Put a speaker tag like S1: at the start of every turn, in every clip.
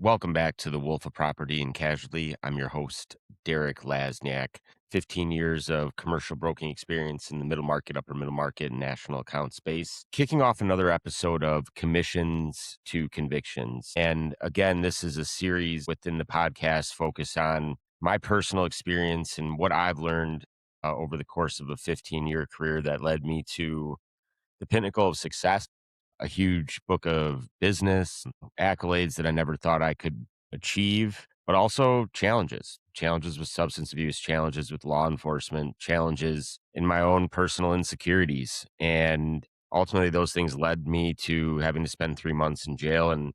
S1: Welcome back to the Wolf of Property and Casualty. I'm your host, Derek Lasniak. 15 years of commercial broking experience in the middle market, upper middle market, and national account space. Kicking off another episode of Commissions to Convictions. And again, this is a series within the podcast focused on my personal experience and what I've learned over the course of a 15-year career that led me to the pinnacle of success, a huge book of business, accolades that I never thought I could achieve, but also challenges with substance abuse, challenges with law enforcement, challenges in my own personal insecurities. And ultimately, those things led me to having to spend 3 months in jail. And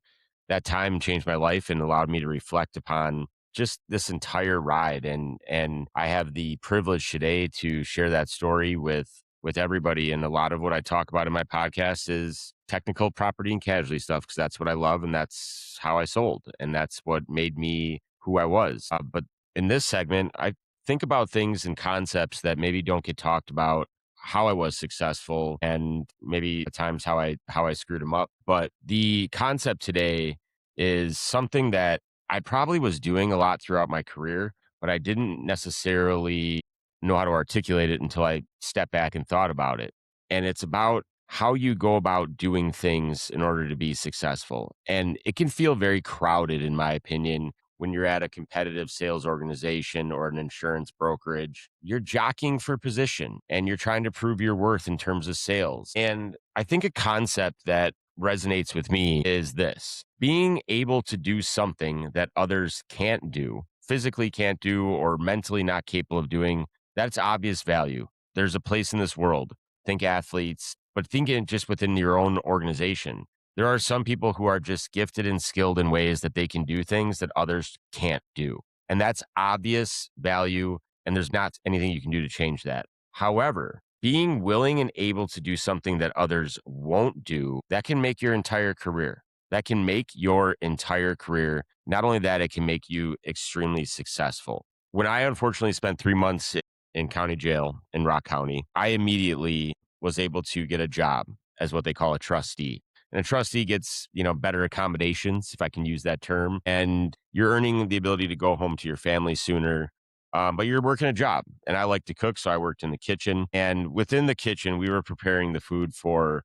S1: that time changed my life and allowed me to reflect upon just this entire ride. And I have the privilege today to share that story with everybody. And a lot of what I talk about in my podcast is technical property and casualty stuff because that's what I love and that's how I sold. And that's what made me who I was. But in this segment, I think about things and concepts that maybe don't get talked about, how I was successful and maybe at times how I screwed them up. But the concept today is something that I probably was doing a lot throughout my career, but I didn't necessarily know how to articulate it until I stepped back and thought about it. And it's about how you go about doing things in order to be successful. And it can feel very crowded, in my opinion, when you're at a competitive sales organization or an insurance brokerage. You're jockeying for position and you're trying to prove your worth in terms of sales. And I think a concept that resonates with me is this: being able to do something that others can't do, physically can't do, or mentally not capable of doing. That's obvious value. There's a place in this world. Think athletes, but think it just within your own organization. There are some people who are just gifted and skilled in ways that they can do things that others can't do. And that's obvious value. And there's not anything you can do to change that. However, being willing and able to do something that others won't do, that can make your entire career. That can make your entire career. Not only that, it can make you extremely successful. When I unfortunately spent 3 months in county jail in Rock County, I immediately was able to get a job as what they call a trustee. And a trustee gets, better accommodations, if I can use that term. And you're earning the ability to go home to your family sooner. But you're working a job. And I like to cook, so I worked in the kitchen. And within the kitchen, we were preparing the food for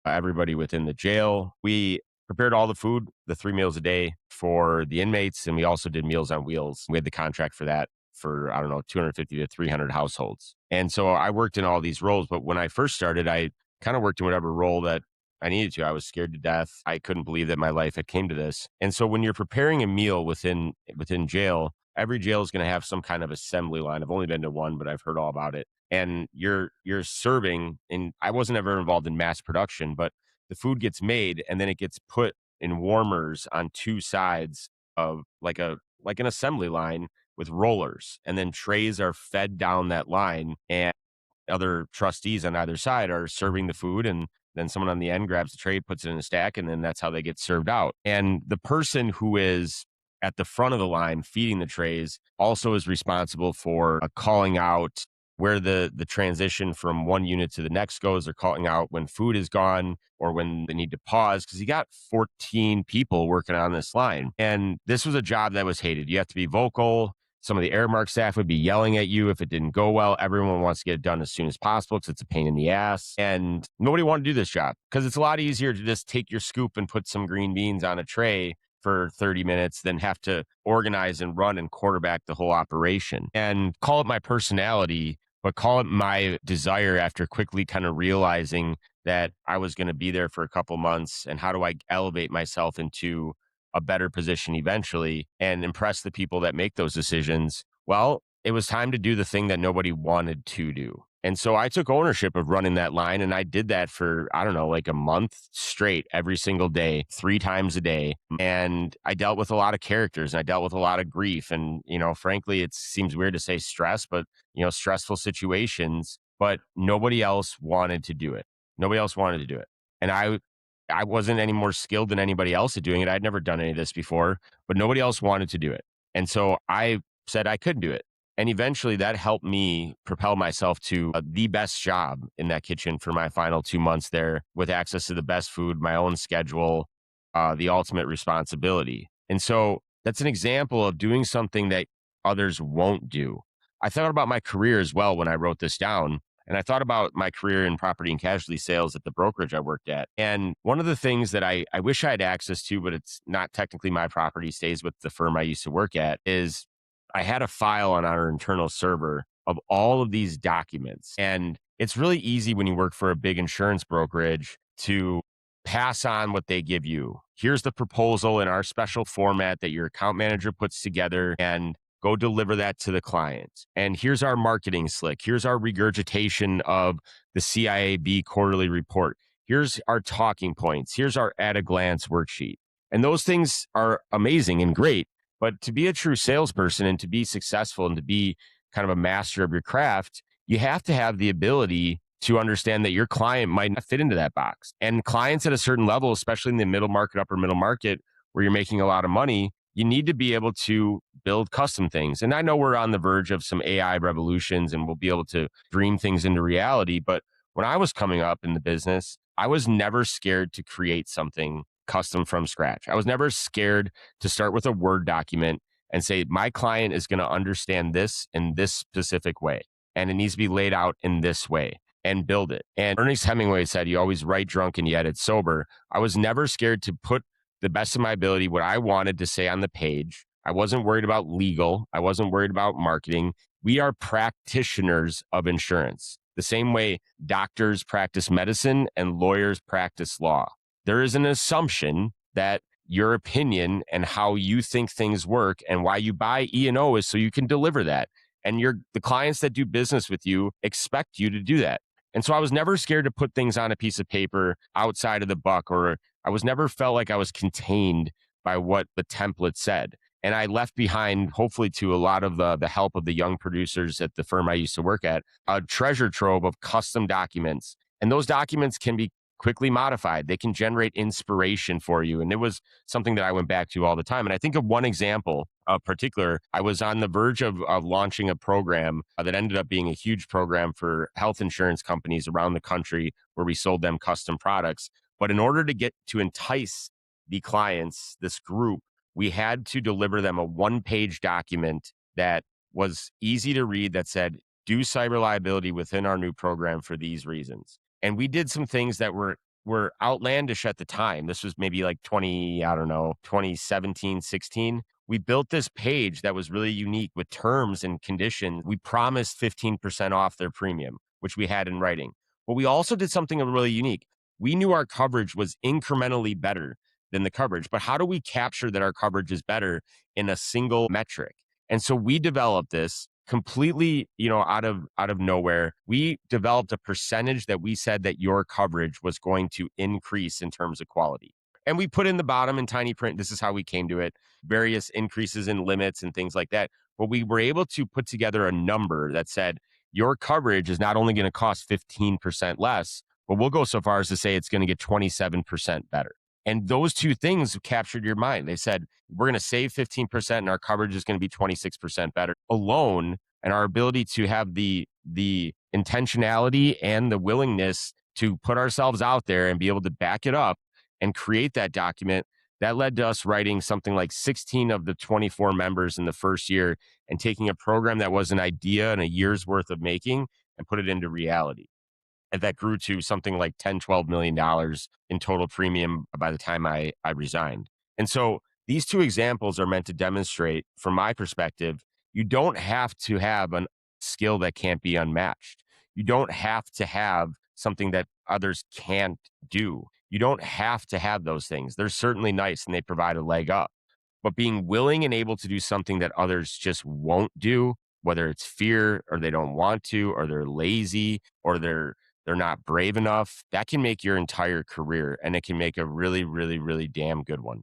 S1: everybody within the jail. We prepared all the food, the 3 meals a day for the inmates. And we also did Meals on Wheels. We had the contract for that for, I don't know, 250 to 300 households. And so I worked in all these roles. But when I first started, I kind of worked in whatever role that I needed to. I was scared to death. I couldn't believe that my life had came to this. And so when you're preparing a meal within jail, every jail is going to have some kind of assembly line. I've only been to one, but I've heard all about it. And you're serving, and I wasn't ever involved in mass production, but the food gets made and then it gets put in warmers on two sides of like an assembly line with rollers, and then trays are fed down that line, and other trustees on either side are serving the food, and then someone on the end grabs the tray, puts it in a stack, and then that's how they get served out. And the person who is at the front of the line feeding the trays also is responsible for calling out where the transition from one unit to the next goes. They're calling out when food is gone or when they need to pause, because you got 14 people working on this line. And this was a job that was hated. You have to be vocal. Some of the Airmark staff would be yelling at you if it didn't go well. Everyone wants to get it done as soon as possible because it's a pain in the ass. And nobody wanted to do this job because it's a lot easier to just take your scoop and put some green beans on a tray for 30 minutes than have to organize and run and quarterback the whole operation. And call it my personality, but call it my desire after quickly kind of realizing that I was going to be there for a couple months, and how do I elevate myself into a better position eventually and impress the people that make those decisions. Well, it was time to do the thing that nobody wanted to do. And so I took ownership of running that line, and I did that for, I don't know, like a month straight, every single day, 3 times a day. And I dealt with a lot of characters, and I dealt with a lot of grief. And, frankly, it seems weird to say stress, but, stressful situations, but nobody else wanted to do it. Nobody else wanted to do it. And I wasn't any more skilled than anybody else at doing it. I'd never done any of this before, but nobody else wanted to do it. And so I said I could do it. And eventually that helped me propel myself to the best job in that kitchen for my final 2 months there, with access to the best food, my own schedule, the ultimate responsibility. And so that's an example of doing something that others won't do. I thought about my career as well when I wrote this down. And I thought about my career in property and casualty sales at the brokerage I worked at. And one of the things that I wish I had access to, but it's not technically my property, stays with the firm I used to work at, is I had a file on our internal server of all of these documents. And it's really easy when you work for a big insurance brokerage to pass on what they give you. Here's the proposal in our special format that your account manager puts together, and go deliver that to the client. And here's our marketing slick. Here's our regurgitation of the CIAB quarterly report. Here's our talking points. Here's our at a glance worksheet. And those things are amazing and great. But to be a true salesperson and to be successful and to be kind of a master of your craft, you have to have the ability to understand that your client might not fit into that box. And clients at a certain level, especially in the middle market, upper middle market, where you're making a lot of money, you need to be able to build custom things. And I know we're on the verge of some AI revolutions and we'll be able to dream things into reality. But when I was coming up in the business, I was never scared to create something custom from scratch. I was never scared to start with a Word document and say, my client is going to understand this in this specific way. And it needs to be laid out in this way, and build it. And Ernest Hemingway said, you always write drunk and you edit sober. I was never scared to put the best of my ability, what I wanted to say on the page. I wasn't worried about legal. I wasn't worried about marketing. We are practitioners of insurance, the same way doctors practice medicine and lawyers practice law. There is an assumption that your opinion and how you think things work and why you buy E&O is so you can deliver that. And the clients that do business with you expect you to do that. And so I was never scared to put things on a piece of paper outside of the buck, or I was never felt like I was contained by what the template said. And I left behind, hopefully to a lot of the help of the young producers at the firm I used to work at, a treasure trove of custom documents. And those documents can be quickly modified. They can generate inspiration for you. And it was something that I went back to all the time. And I think of one example of particular. I was on the verge of launching a program that ended up being a huge program for health insurance companies around the country where we sold them custom products. But in order to get to entice the clients, this group, we had to deliver them a one-page document that was easy to read that said, do cyber liability within our new program for these reasons. And we did some things that were outlandish at the time. This was maybe like 2017, 16. We built this page that was really unique with terms and conditions. We promised 15% off their premium, which we had in writing. But we also did something really unique. We knew our coverage was incrementally better than the coverage, but how do we capture that our coverage is better in a single metric? And so we developed this completely, out of nowhere. We developed a percentage that we said that your coverage was going to increase in terms of quality. And we put in the bottom in tiny print, this is how we came to it, various increases in limits and things like that. But we were able to put together a number that said your coverage is not only going to cost 15% less, but we'll go so far as to say it's going to get 27% better. And those two things captured your mind. They said, we're going to save 15% and our coverage is going to be 26% better alone. And our ability to have the intentionality and the willingness to put ourselves out there and be able to back it up and create that document, that led to us writing something like 16 of the 24 members in the first year and taking a program that was an idea and a year's worth of making and put it into reality. And that grew to something like $10, $12 million in total premium by the time I resigned. And so these two examples are meant to demonstrate, from my perspective, you don't have to have a skill that can't be unmatched. You don't have to have something that others can't do. You don't have to have those things. They're certainly nice and they provide a leg up. But being willing and able to do something that others just won't do, whether it's fear or they don't want to, or they're lazy, or they're not brave enough, that can make your entire career, and it can make a really, really, really damn good one.